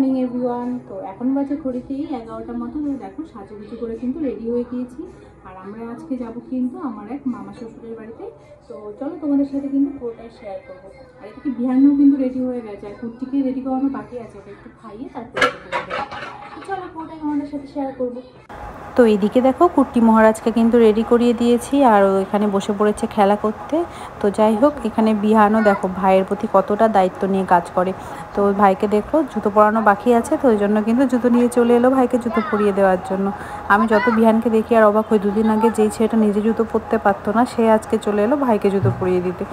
Morning everyone. তো এখন বাজে ঘড়িতেই 11টার মতো। তো দেখো সাজুগুজু করে কিন্তু রেডি হয়ে গিয়েছি, আর আমরা আজকে যাব কিন্তু আমার এক মামা শ্বশুরের বাড়িতে। তো চলো তোমাদের সাথে কিন্তু পুরোটাই শেয়ার করবো। আর এদিকে বিহানও কিন্তু রেডি হয়ে গেছে, আর কুর্তিকে রেডি করানো বাকি আছে, ওকে একটু খাইয়ে তারপরে চলো পুরোটাই আমাদের সাথে শেয়ার করবো। তো এইদিকে দেখো কুট্টি মহারাজকে কিন্তু রেডি করিয়ে দিয়েছি, আর এখানে বসে পড়েছে খেলা করতে। তো যাই হোক, এখানে বিহানও দেখো ভাইয়ের প্রতি কতটা দায়িত্ব নিয়ে কাজ করে। তো ভাইকে দেখো জুতো পরানো বাকি আছে, তো ওই জন্য কিন্তু জুতো নিয়ে চলে এলো ভাইকে জুতো পরিয়ে দেওয়ার জন্য। আমি যত বিহানকে দেখি আর অবাক হই, দুদিন আগে যেই ছেলেটা নিজে জুতো পরতে পারতো না, সে আজকে চলে এলো ভাইকে জুতো পরিয়ে দিতে।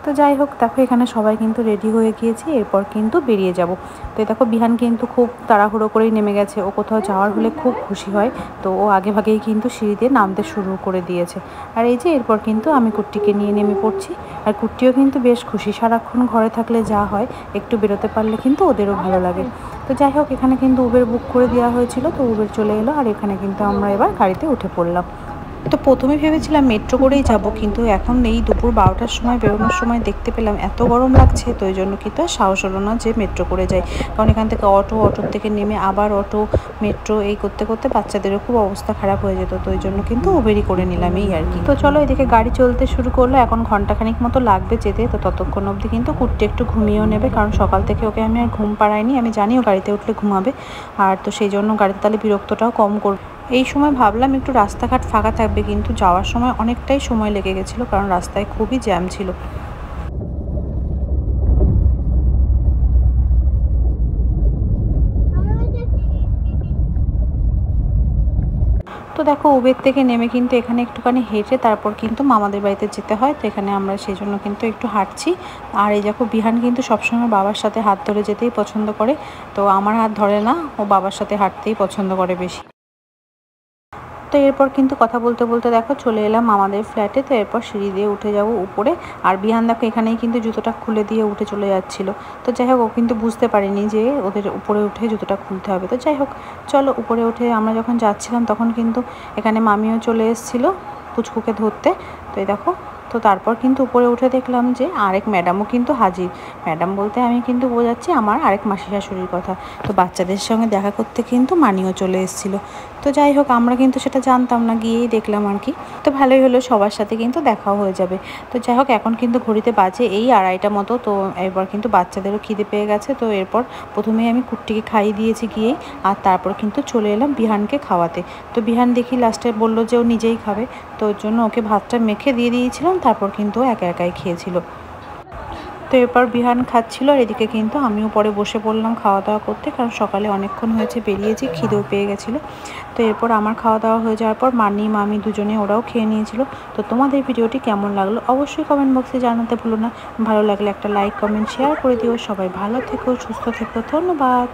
তো যাই হোক, দেখো এখানে সবাই কিন্তু রেডি হয়ে গিয়েছি, এরপর কিন্তু বেরিয়ে যাব। তো দেখো বিহান কিন্তু খুব তাড়াহুড়ো করেই নেমে গেছে, ও কোথাও যাওয়ার হলে খুব খুশি হয়। তো ও আগে ভাগেই কিন্তু সিঁড়ি দিয়ে নামতে শুরু করে দিয়েছে। আর এই যে এরপর কিন্তু আমি কুট্টিকে নিয়ে নেমে পড়ছি, আর কুট্টিও কিন্তু বেশ খুশি। সারাক্ষণ ঘরে থাকলে যা হয়, একটু বেরোতে পারলে কিন্তু ওদেরও ভালো লাগে। তো যাই হোক, এখানে কিন্তু উবের বুক করে দেওয়া হয়েছিল, তো উবের চলে এলো, আর এখানে কিন্তু আমরা এবার গাড়িতে উঠে পড়লাম। তো প্রথমে ভেবেছিলাম মেট্রো করেই যাব, কিন্তু এখন এই দুপুর 12টার সময় বেরোনোর সময় দেখতে পেলাম এত গরম লাগছে, তো এই জন্য কিন্তু আর সাহস হলো না যে মেট্রো করে যাই। কারণ এখান থেকে অটোর থেকে নেমে আবার অটো, মেট্রো এই করতে করতে বাচ্চাদেরও খুব অবস্থা খারাপ হয়ে যেত। তো এই জন্য কিন্তু উবেরই করে নিলাম এই আর কি। তো চলো, এদিকে গাড়ি চলতে শুরু করলো, এখন ঘন্টাখানিক মতো লাগবে যেতে। তো ততক্ষণ অবধি কিন্তু কুট্টি একটু ঘুমিয়েও নেবে, কারণ সকাল থেকে ওকে আমি আর ঘুম পাড়াইনি। আমি জানিও গাড়িতে উঠলে ঘুমাবে, আর তো সেই জন্য গাড়িতে তাহলে বিরক্তটাও কম করবে। এই সময় ভাবলাম একটু রাস্তাঘাট ফাঁকা থাকবে, কিন্তু যাওয়ার সময় অনেকটাই সময় লেগে গেছিলো, কারণ রাস্তায় খুবই জ্যাম ছিল। তো দেখো উবের থেকে নেমে কিন্তু এখানে একটুখানি হেঁটে তারপর কিন্তু মামাদের বাড়িতে যেতে হয়। তো এখানে আমরা সেই জন্য কিন্তু একটু হাঁটছি। আর এই দেখো বিহান কিন্তু সবসময় বাবার সাথে হাত ধরে যেতেই পছন্দ করে, তো আমার হাত ধরে না, ও বাবার সাথে হাঁটতেই পছন্দ করে বেশি। তো এরপর কিন্তু কথা বলতে বলতে দেখো চলে এলাম আমাদের ফ্ল্যাটে। তো এরপর সিঁড়ি দিয়ে উঠে যাব উপরে, আর বিহান দেখো এখানেই কিন্তু জুতোটা খুলে দিয়ে উঠে চলে যাচ্ছিল। তো যাই হোক, ও কিন্তু বুঝতে পারিনি যে ওদের উপরে উঠে জুতোটা খুলতে হবে। তো যাই হোক, চলো উপরে উঠে আমরা যখন যাচ্ছিলাম তখন কিন্তু এখানে মামিও চলে এসেছিলো পুচকুকে ধরতে। তো এই দেখো, তো তারপর কিন্তু উপরে উঠে দেখলাম যে আরেক ম্যাডামও কিন্তু হাজির। ম্যাডাম বলতে আমি কিন্তু বোঝাচ্ছি আমার আরেক মাসি শাশুড়ির কথা। তো বাচ্চাদের সঙ্গে দেখা করতে কিন্তু মানিও চলে এসেছিলো। তো যাই হোক, আমরা কিন্তু সেটা জানতাম না, গিয়েই দেখলাম আর কি। তো ভালোই হলো, সবার সাথে কিন্তু দেখাও হয়ে যাবে। তো যাই হোক, এখন কিন্তু ঘড়িতে বাজে এই 2:30 মতো। তো এরপর কিন্তু বাচ্চাদেরও খিদে পেয়ে গেছে। তো এরপর প্রথমেই আমি কুট্টিকে খাইয়ে দিয়েছি গিয়েই, আর তারপর কিন্তু চলে এলাম বিহানকে খাওয়াতে। তো বিহান দেখি লাস্টে বললো যে ও নিজেই খাবে, তো ওর জন্য ওকে ভাতটা মেখে দিয়ে দিয়েছিলাম, তারপর কিন্তু একা একাই খেয়েছিল। তো এরপর বিহান খাচ্ছিল, আর এদিকে কিন্তু আমিও পরে বসে পড়লাম খাওয়া দাওয়া করতে, কারণ সকালে অনেকক্ষণ হয়েছে বেরিয়েছি, খিদেও পেয়ে গেছিলো। তো এরপর আমার খাওয়া দাওয়া হয়ে যাওয়ার পর মামি দুজনে ওরাও খেয়ে নিয়েছিল। তো তোমাদের ভিডিওটি কেমন লাগলো অবশ্যই কমেন্ট বক্সে জানাতে ভুলো না। ভালো লাগলে একটা লাইক কমেন্ট শেয়ার করে দিও। সবাই ভালো থেকো, সুস্থ থেকো, ধন্যবাদ।